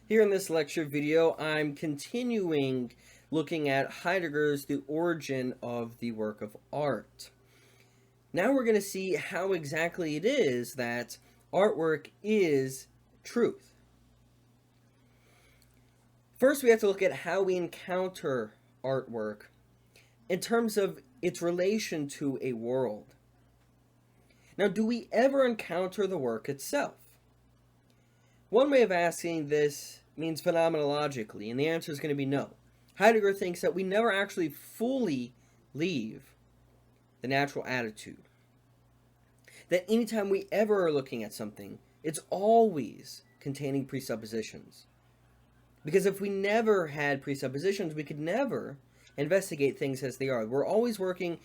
Here in this lecture video, I'm continuing looking at Heidegger's The Origin of the Work of Art. Now we're going to see how exactly it is that artwork is truth. First, we have to look at how we encounter artwork in terms of its relation to a world. Now, do we ever encounter the work itself? One way of asking this means phenomenologically, and the answer is going to be no. Heidegger thinks that we never actually fully leave the natural attitude. That anytime we ever are looking at something, it's always containing presuppositions. Because if we never had presuppositions, we could never investigate things as they are. We're always working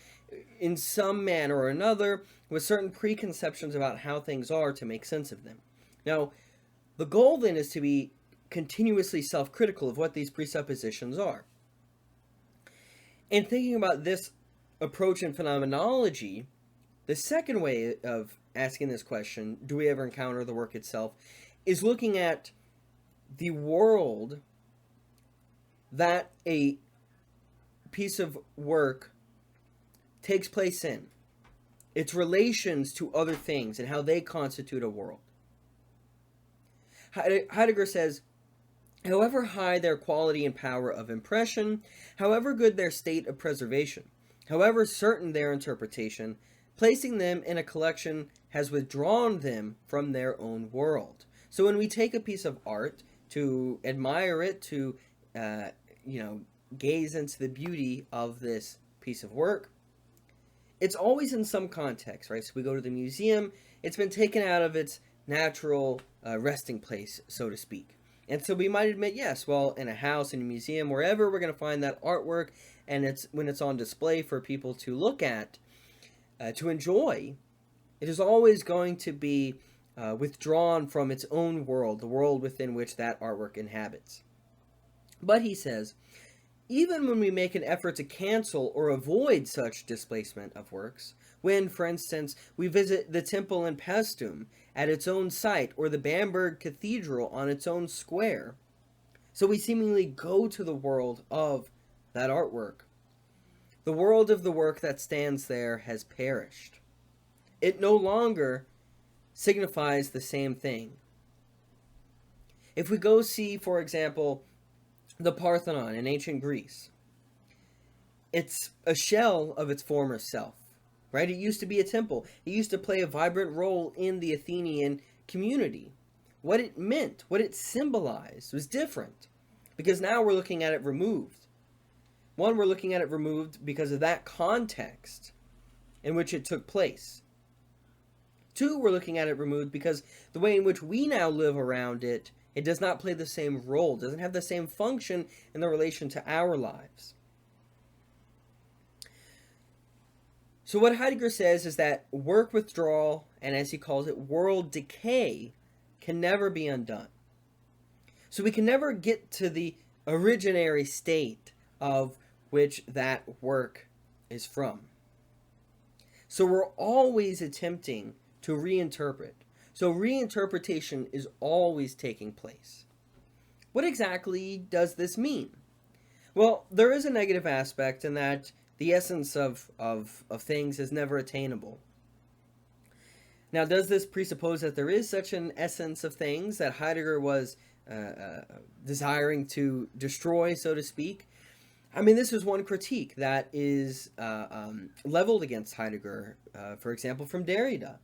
in some manner or another with certain preconceptions about how things are to make sense of them. Now, the goal then is to be continuously self-critical of what these presuppositions are. In thinking about this approach in phenomenology, the second way of asking this question, do we ever encounter the work itself, is looking at the world that a piece of work takes place in, its relations to other things and how they constitute a world. Heidegger says, however high their quality and power of impression, however good their state of preservation, however certain their interpretation, placing them in a collection has withdrawn them from their own world. So when we take a piece of art to admire it, to gaze into the beauty of this piece of work, it's always in some context, right? So we go to the museum, it's been taken out of its natural resting place, so to speak. And so we might admit, yes, well, in a house, in a museum, wherever we're going to find that artwork, and when it's on display for people to look at, to enjoy, it is always going to be withdrawn from its own world, the world within which that artwork inhabits. But he says, even when we make an effort to cancel or avoid such displacement of works, when, for instance, we visit the temple in Paestum at its own site or the Bamberg Cathedral on its own square, so we seemingly go to the world of that artwork. The world of the work that stands there has perished. It no longer signifies the same thing. If we go see, for example, the Parthenon in ancient Greece, it's a shell of its former self, right? It used to be a temple. It used to play a vibrant role in the Athenian community. What it meant, what it symbolized was different, because now we're looking at it removed. One, we're looking at it removed because of that context in which it took place. Two, we're looking at it removed because the way in which we now live around it, it does not play the same role, doesn't have the same function in the relation to our lives. So what Heidegger says is that work withdrawal, and as he calls it, world decay, can never be undone. So we can never get to the originary state of which that work is from. So we're always attempting to reinterpret. So reinterpretation is always taking place. What exactly does this mean? Well, there is a negative aspect in that the essence of things is never attainable. Now, does this presuppose that there is such an essence of things that Heidegger was desiring to destroy, so to speak? I mean, this is one critique that is leveled against Heidegger, for example, from Derrida.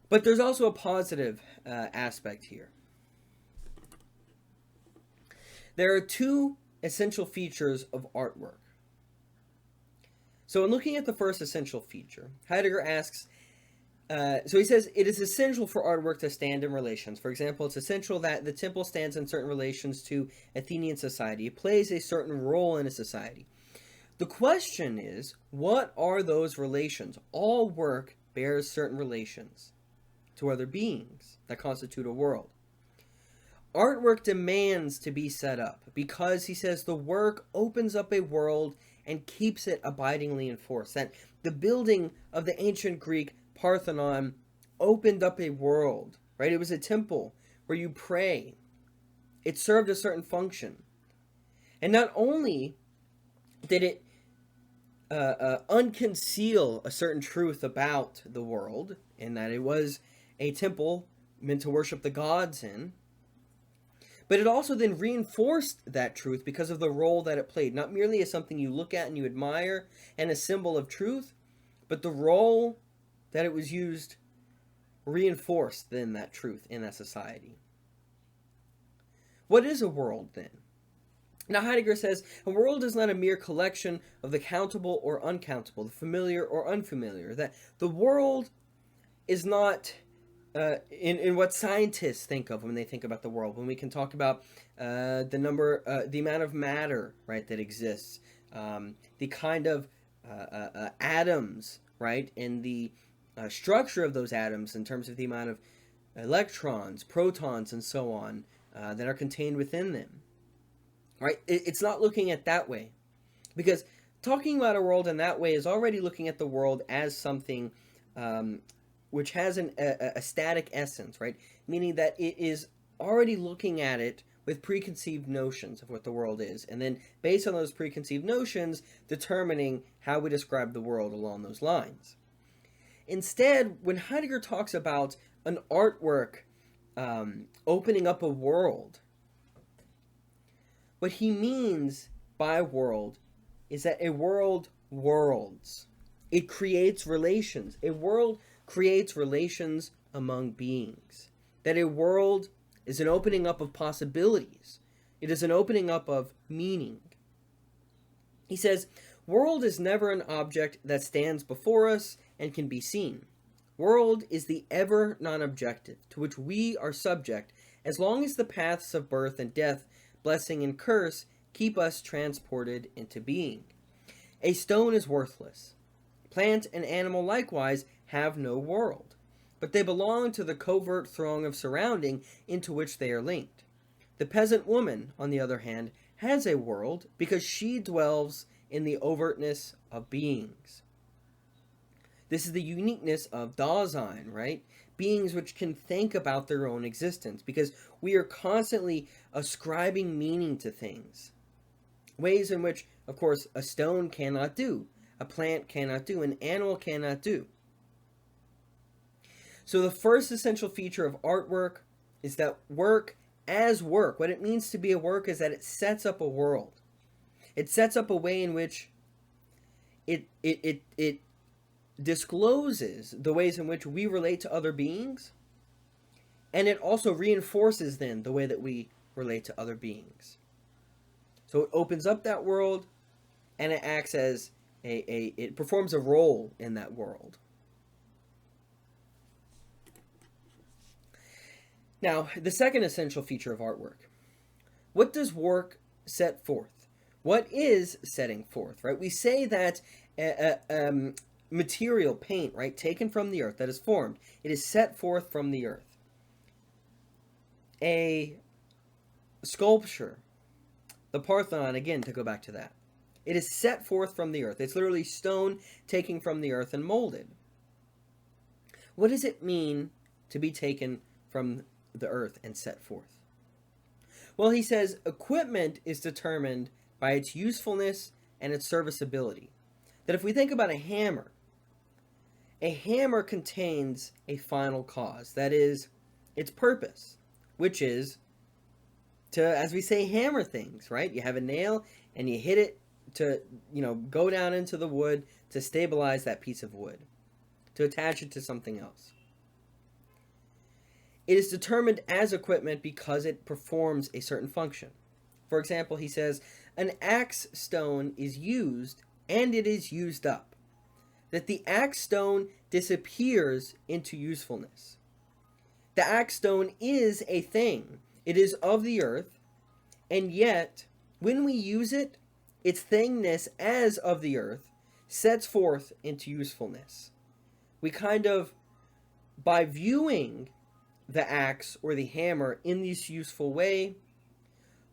But there's also a positive aspect here. There are two essential features of artwork. So in looking at the first essential feature, Heidegger asks, so he says, it is essential for artwork to stand in relations. For example, it's essential that the temple stands in certain relations to Athenian society. It plays a certain role in a society. The question is, what are those relations? All work bears certain relations to other beings that constitute a world. Artwork demands to be set up because, he says, the work opens up a world and keeps it abidingly in force. That the building of the ancient Greek Parthenon opened up a world, right? It was a temple where you pray, it served a certain function. And not only did it unconceal a certain truth about the world, in that it was a temple meant to worship the gods in, but it also then reinforced that truth because of the role that it played, not merely as something you look at and you admire and a symbol of truth, but the role that it was used reinforced then that truth in that society. What is a world then? Now Heidegger says, a world is not a mere collection of the countable or uncountable, the familiar or unfamiliar. That the world is not in what scientists think of when they think about the world. When we can talk about the amount of matter, right, that exists, the kind of atoms, right, and the structure of those atoms in terms of the amount of electrons, protons, and so on that are contained within them. Right? It's not looking at that way. Because talking about a world in that way is already looking at the world as something which has a static essence, right? Meaning that it is already looking at it with preconceived notions of what the world is. And then based on those preconceived notions, determining how we describe the world along those lines. Instead, when Heidegger talks about an artwork opening up a world, what he means by world is that a world worlds. It creates relations. A world creates relations among beings. That a world is an opening up of possibilities. It is an opening up of meaning. He says, world is never an object that stands before us and can be seen. World is the ever non-objective to which we are subject as long as the paths of birth and death, blessing and curse, keep us transported into being. A stone is worthless. Plant and animal likewise have no world, but they belong to the covert throng of surrounding into which they are linked. The peasant woman, on the other hand, has a world because she dwells in the overtness of beings. This is the uniqueness of Dasein, right? Beings which can think about their own existence, because we are constantly ascribing meaning to things. Ways in which, of course, a stone cannot do, a plant cannot do, an animal cannot do. So the first essential feature of artwork is that work as work, what it means to be a work is that it sets up a world. It sets up a way in which it discloses the ways in which we relate to other beings, and it also reinforces then the way that we relate to other beings. So it opens up that world, and it acts as it performs a role in that world. Now, the second essential feature of artwork. What does work set forth? What is setting forth, right? We say that material, paint, right, taken from the earth, that is formed, it is set forth from the earth. A sculpture, the Parthenon, again, to go back to that, it is set forth from the earth. It's literally stone taken from the earth and molded. What does it mean to be taken from the earth and set forth? Well, he says equipment is determined by its usefulness and its serviceability. That if we think about a hammer contains a final cause, that is, its purpose, which is to, as we say, hammer things, right? You have a nail and you hit it to, go down into the wood to stabilize that piece of wood, to attach it to something else. It is determined as equipment because it performs a certain function. For example, he says, an axe stone is used and it is used up. That the axe stone disappears into usefulness. The axe stone is a thing. It is of the earth, and yet, when we use it, its thingness as of the earth sets forth into usefulness. We kind of, by viewing the axe or the hammer in this useful way,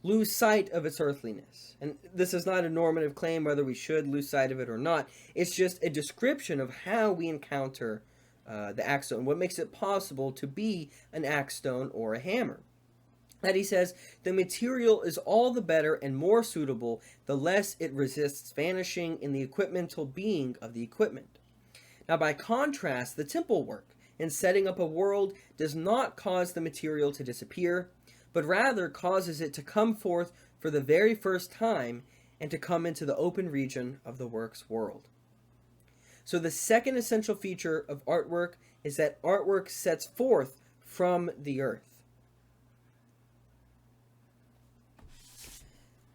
lose sight of its earthliness. And this is not a normative claim whether we should lose sight of it or not. It's just a description of how we encounter the axe stone, what makes it possible to be an axe stone or a hammer. that he says the material is all the better and more suitable the less it resists vanishing in the equipmental being of the equipment. Now, by contrast, the temple work in setting up a world does not cause the material to disappear, but rather causes it to come forth for the very first time and to come into the open region of the work's world. So the second essential feature of artwork is that artwork sets forth from the earth.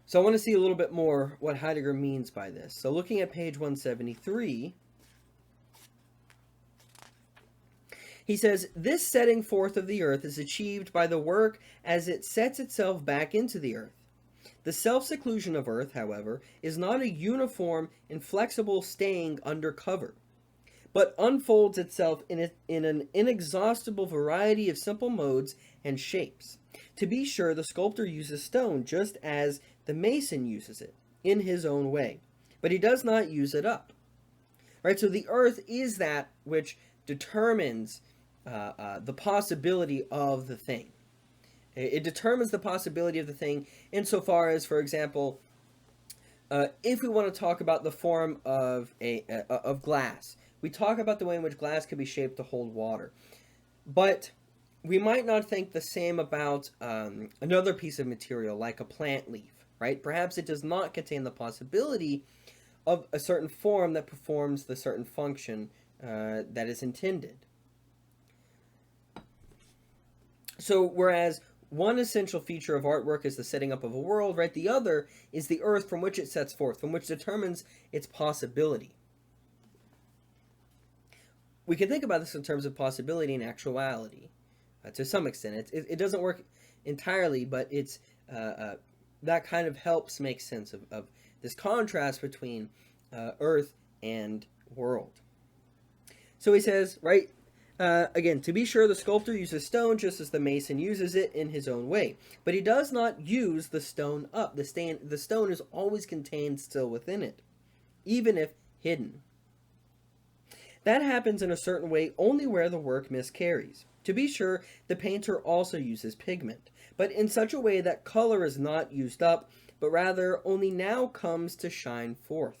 So I want to see a little bit more what Heidegger means by this. So looking at page 173, he says, this setting forth of the earth is achieved by the work as it sets itself back into the earth. The self-seclusion of earth, however, is not a uniform, inflexible staying under cover, but unfolds itself in an inexhaustible variety of simple modes and shapes. To be sure, the sculptor uses stone just as the mason uses it, in his own way, but he does not use it up. Right? So the earth is that which determines the possibility of the thing. It determines the possibility of the thing insofar as, for example, if we want to talk about the form of glass, we talk about the way in which glass can be shaped to hold water. But we might not think the same about another piece of material, like a plant leaf, right? Perhaps it does not contain the possibility of a certain form that performs the certain function that is intended. So, whereas one essential feature of artwork is the setting up of a world, right? The other is the earth from which it sets forth, from which determines its possibility. We can think about this in terms of possibility and actuality, to some extent. It doesn't work entirely, but it's that kind of helps make sense of this contrast between earth and world. So he says, right, again, to be sure, the sculptor uses stone just as the mason uses it in his own way. But he does not use the stone up. The stone is always contained still within it, even if hidden. That happens in a certain way only where the work miscarries. To be sure, the painter also uses pigment, but in such a way that color is not used up, but rather only now comes to shine forth.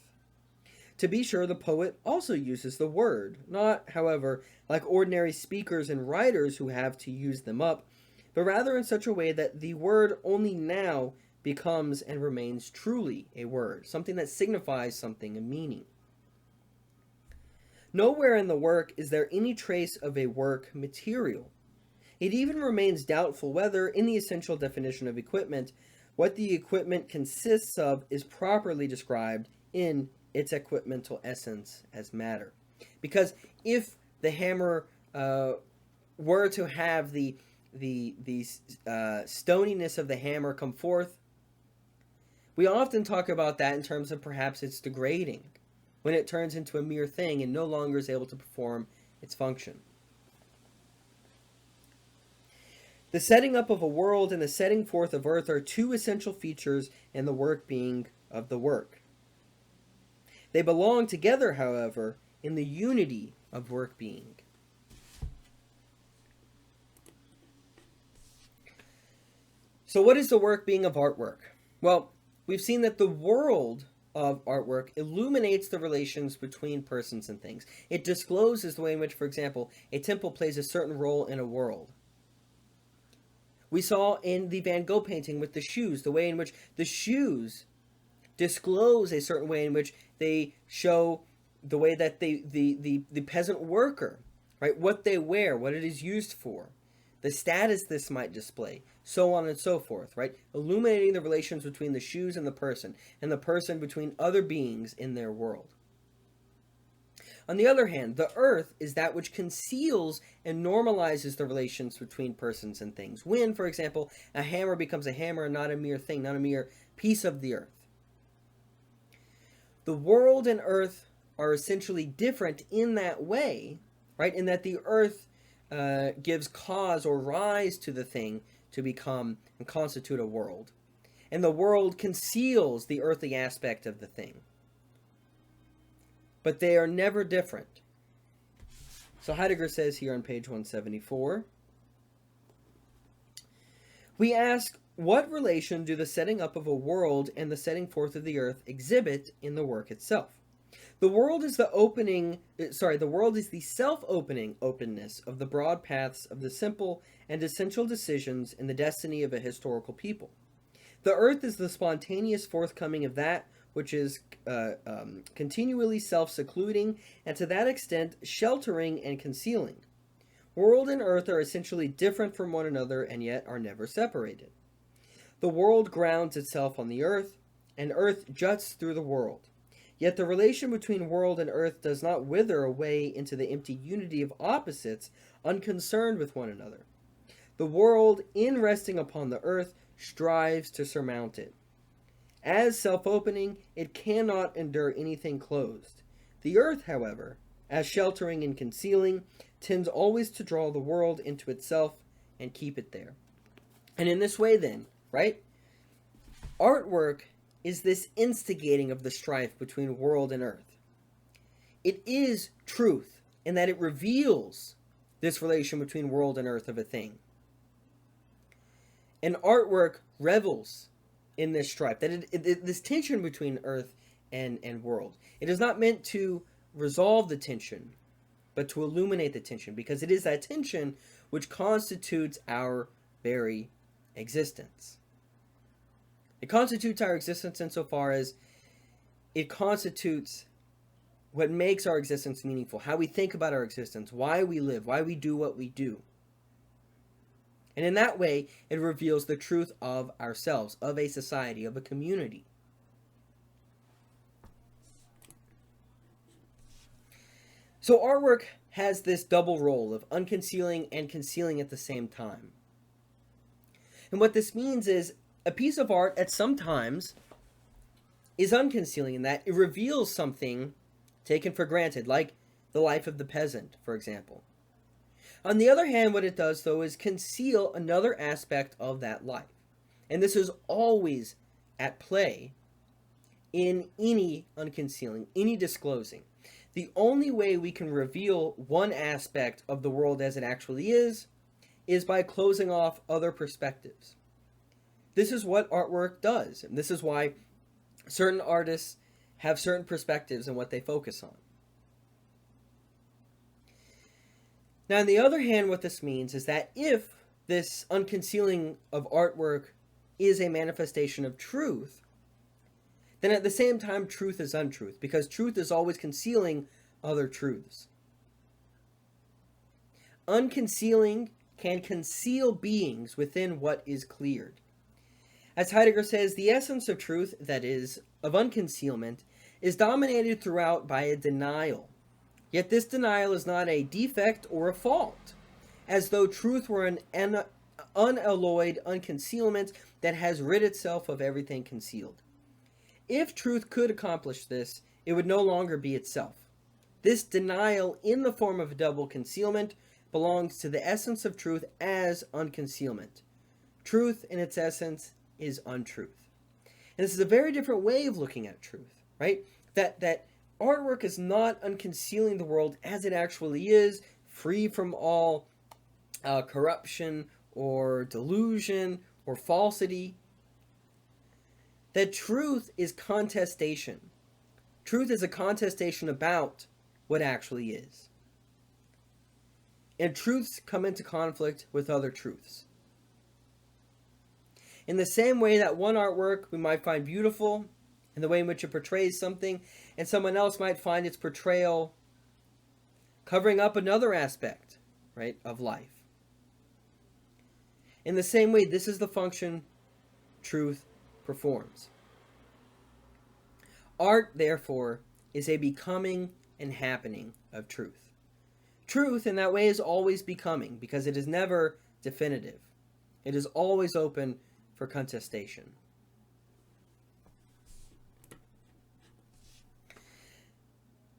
To be sure, the poet also uses the word, not, however, like ordinary speakers and writers who have to use them up, but rather in such a way that the word only now becomes and remains truly a word, something that signifies something, a meaning. Nowhere in the work is there any trace of a work material. It even remains doubtful whether, in the essential definition of equipment, what the equipment consists of is properly described in its equipmental essence as matter. Because if the hammer were to have the stoniness of the hammer come forth, we often talk about that in terms of perhaps it's degrading, when it turns into a mere thing and no longer is able to perform its function. The setting up of a world and the setting forth of earth are two essential features in the work being of the work. They belong together, however, in the unity of work being. So what is the work being of artwork? Well, we've seen that the world of artwork illuminates the relations between persons and things. It discloses the way in which, for example, a temple plays a certain role in a world. We saw in the Van Gogh painting with the shoes, the way in which the shoes disclose a certain way in which they show the way that the peasant worker, right, what they wear, what it is used for, the status this might display, so on and so forth, right? Illuminating the relations between the shoes and the person between other beings in their world. On the other hand, the earth is that which conceals and normalizes the relations between persons and things. When, for example, a hammer becomes a hammer and not a mere thing, not a mere piece of the earth. The world and earth are essentially different in that way, right? In that the earth gives cause or rise to the thing to become and constitute a world. And the world conceals the earthly aspect of the thing. But they are never different. So Heidegger says here on page 174, We ask, what relation do the setting up of a world and the setting forth of the earth exhibit in the work itself? The world is the world is the self-opening openness of the broad paths of the simple and essential decisions in the destiny of a historical people. The earth is the spontaneous forthcoming of that which is continually self-secluding and to that extent sheltering and concealing. World and earth are essentially different from one another and yet are never separated. The world grounds itself on the earth, and earth juts through the world. Yet the relation between world and earth does not wither away into the empty unity of opposites unconcerned with one another. The world, in resting upon the earth, strives to surmount it. As self-opening, it cannot endure anything closed. The earth, however, as sheltering and concealing, tends always to draw the world into itself and keep it there. And in this way then, right, artwork is this instigating of the strife between world and earth. It is truth in that it reveals this relation between world and earth of a thing. And artwork revels in this strife, that this tension between earth and world. It is not meant to resolve the tension, but to illuminate the tension, because it is that tension which constitutes our very existence. It constitutes our existence insofar as it constitutes what makes our existence meaningful, how we think about our existence, why we live, why we do what we do. And in that way, it reveals the truth of ourselves, of a society, of a community. So artwork has this double role of unconcealing and concealing at the same time. And what this means is a piece of art at some times is unconcealing in that it reveals something taken for granted, like the life of the peasant, for example. On the other hand, what it does, though, is conceal another aspect of that life. And this is always at play in any unconcealing, any disclosing. The only way we can reveal one aspect of the world as it actually is by closing off other perspectives. This is what artwork does, and this is why certain artists have certain perspectives in what they focus on. Now, on the other hand, what this means is that if this unconcealing of artwork is a manifestation of truth, then at the same time, truth is untruth, because truth is always concealing other truths. Unconcealing can conceal beings within what is cleared. As Heidegger says, the essence of truth, that is, of unconcealment, is dominated throughout by a denial. Yet this denial is not a defect or a fault, as though truth were an unalloyed unconcealment that has rid itself of everything concealed. If truth could accomplish this, it would no longer be itself. This denial in the form of a double concealment belongs to the essence of truth as unconcealment. Truth in its essence is untruth. And this is a very different way of looking at truth, right? That artwork is not unconcealing the world as it actually is, free from all corruption or delusion or falsity. That truth is contestation. Truth is a contestation about what actually is. And truths come into conflict with other truths. In the same way that one artwork we might find beautiful in the way in which it portrays something, and someone else might find its portrayal covering up another aspect, right, of life. In the same way, this is the function truth performs. Art, therefore, is a becoming and happening of truth. Truth, in that way, is always becoming, because it is never definitive. It is always open for contestation.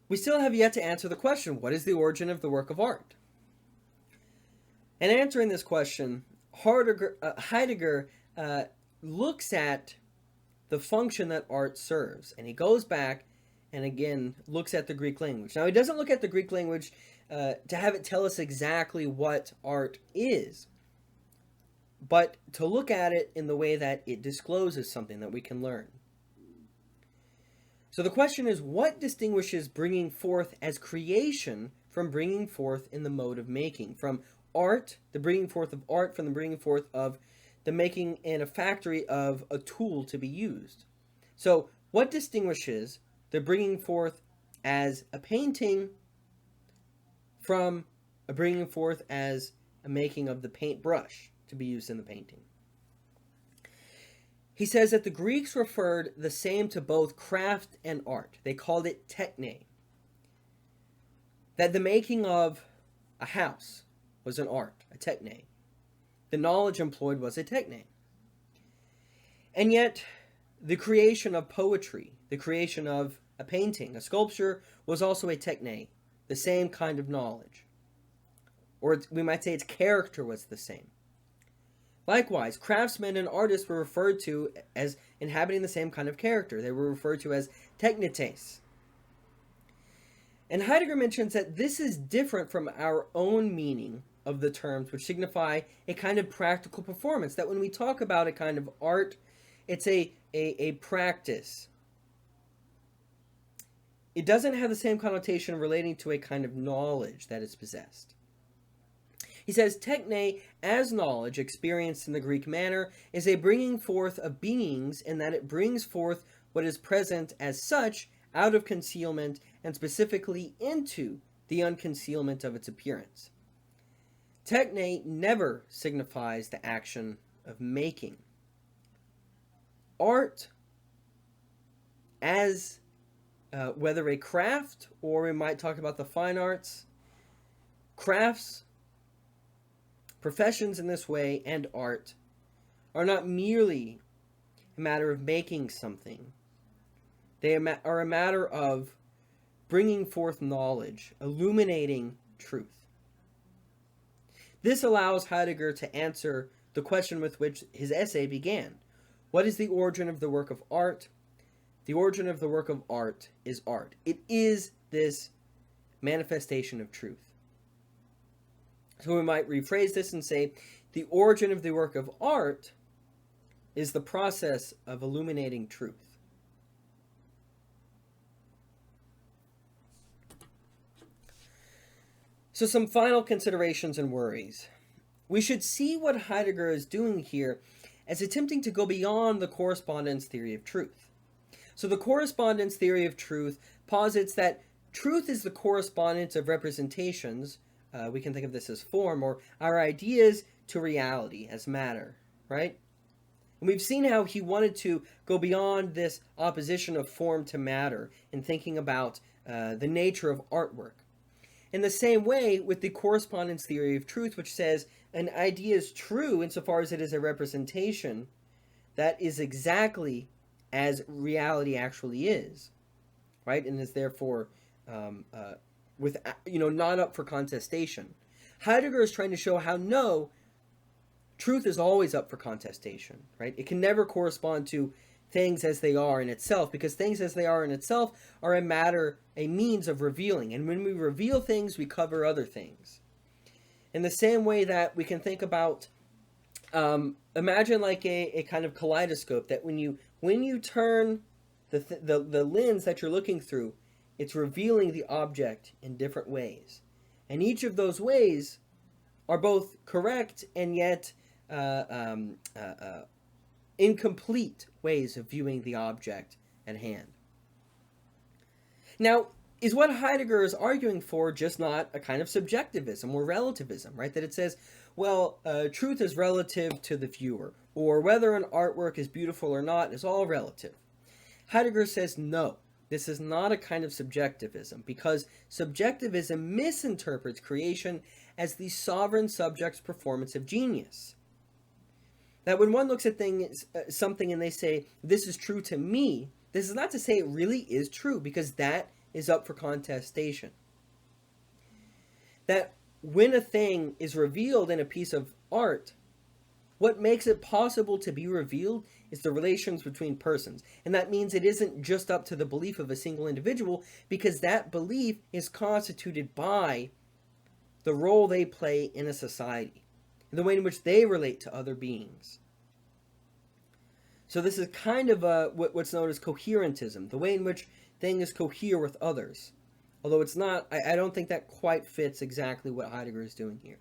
We still have yet to answer the question, what is the origin of the work of art? And answering this question, Heidegger looks at the function that art serves, and he goes back and again looks at the Greek language. Now, he doesn't look at the Greek language to have it tell us exactly what art is, but to look at it in the way that it discloses something that we can learn. So the question is, what distinguishes bringing forth as creation from bringing forth in the mode of making? From art, the bringing forth of art, from the bringing forth of the making in a factory of a tool to be used. So what distinguishes the bringing forth as a painting from a bringing forth as a making of the paintbrush to be used in the painting? He says that the Greeks referred the same to both craft and art. They called it techne. That the making of a house was an art, a techne. The knowledge employed was a techne. And yet, the creation of poetry, the creation of a painting, a sculpture, was also a techne, the same kind of knowledge. Or we might say its character was the same. Likewise, craftsmen and artists were referred to as inhabiting the same kind of character. They were referred to as technetes. And Heidegger mentions that this is different from our own meaning of the terms, which signify a kind of practical performance. That when we talk about a kind of art, it's a practice. It doesn't have the same connotation relating to a kind of knowledge that is possessed. He says, techne, as knowledge experienced in the Greek manner, is a bringing forth of beings in that it brings forth what is present as such out of concealment and specifically into the unconcealment of its appearance. Techne never signifies the action of making. Art, as whether a craft, or we might talk about the fine arts, crafts, professions in this way, and art are not merely a matter of making something. They are a matter of bringing forth knowledge, illuminating truth. This allows Heidegger to answer the question with which his essay began. What is the origin of the work of art? The origin of the work of art is art. It is this manifestation of truth. So we might rephrase this and say, the origin of the work of art is the process of illuminating truth. So some final considerations and worries. We should see what Heidegger is doing here as attempting to go beyond the correspondence theory of truth. So the correspondence theory of truth posits that truth is the correspondence of representations. We can think of this as form, or our ideas to reality as matter, right? And we've seen how he wanted to go beyond this opposition of form to matter in thinking about the nature of artwork. In the same way with the correspondence theory of truth, which says an idea is true insofar as it is a representation that is exactly as reality actually is, right? And is therefore not up for contestation. Heidegger is trying to show how no, truth is always up for contestation, right? It can never correspond to things as they are in itself, because things as they are in itself are a means of revealing. And when we reveal things, we cover other things. In the same way that we can think about, imagine like a kind of kaleidoscope, that when you turn the lens that you're looking through, it's revealing the object in different ways. And each of those ways are both correct and yet incomplete ways of viewing the object at hand. Now, is what Heidegger is arguing for just not a kind of subjectivism or relativism, right? That it says, well, truth is relative to the viewer, or whether an artwork is beautiful or not is all relative. Heidegger says, no, this is not a kind of subjectivism, because subjectivism misinterprets creation as the sovereign subject's performance of genius. That when one looks at something and they say, this is true to me, this is not to say it really is true, because that is up for contestation. That when a thing is revealed in a piece of art, what makes it possible to be revealed is the relations between persons. And that means it isn't just up to the belief of a single individual, because that belief is constituted by the role they play in a society. and the way in which they relate to other beings. So this is kind of what's known as coherentism, the way in which things cohere with others. Although it's not, I don't think that quite fits exactly what Heidegger is doing here.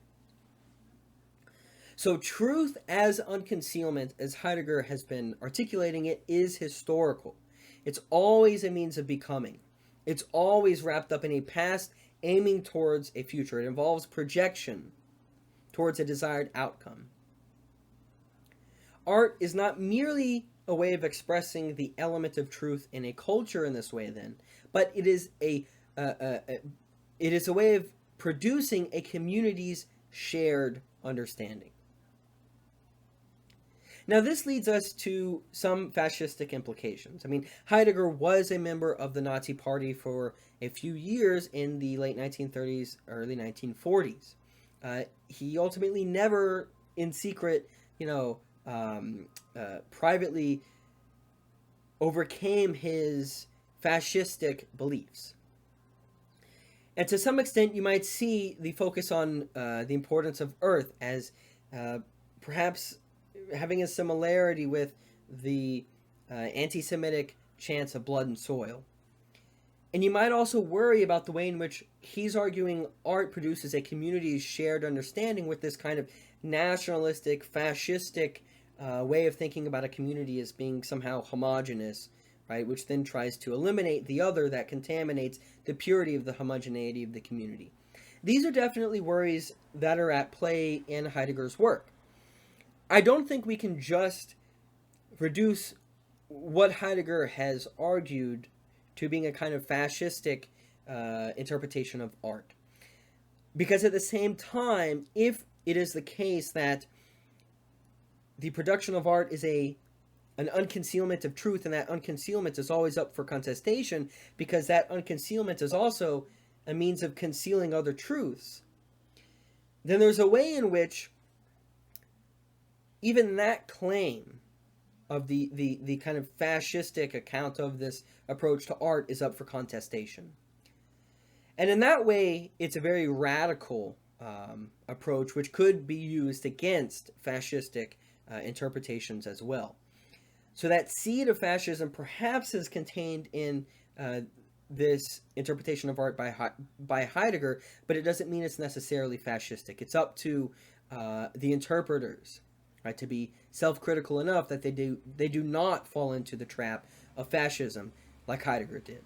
So truth as unconcealment, as Heidegger has been articulating it, is historical. It's always a means of becoming. It's always wrapped up in a past aiming towards a future. It involves projection towards a desired outcome. Art is not merely a way of expressing the element of truth in a culture in this way, then, but it is a way of producing a community's shared understanding. Now, this leads us to some fascistic implications. I mean, Heidegger was a member of the Nazi Party for a few years in the late 1930s, early 1940s. He ultimately never, in secret, privately overcame his fascistic beliefs. And to some extent, you might see the focus on the importance of earth as perhaps having a similarity with the anti-Semitic chants of blood and soil. And you might also worry about the way in which he's arguing art produces a community's shared understanding with this kind of nationalistic, fascistic way of thinking about a community as being somehow homogeneous, right? Which then tries to eliminate the other that contaminates the purity of the homogeneity of the community. These are definitely worries that are at play in Heidegger's work. I don't think we can just reduce what Heidegger has argued to being a kind of fascistic interpretation of art. Because at the same time, if it is the case that the production of art is an unconcealment of truth, and that unconcealment is always up for contestation, because that unconcealment is also a means of concealing other truths, then there's a way in which even that claim of the kind of fascistic account of this approach to art is up for contestation. And in that way, it's a very radical approach which could be used against fascistic interpretations as well. So that seed of fascism perhaps is contained in this interpretation of art by Heidegger, but it doesn't mean it's necessarily fascistic. It's up to the interpreters, right, to be self-critical enough that they do not fall into the trap of fascism like Heidegger did.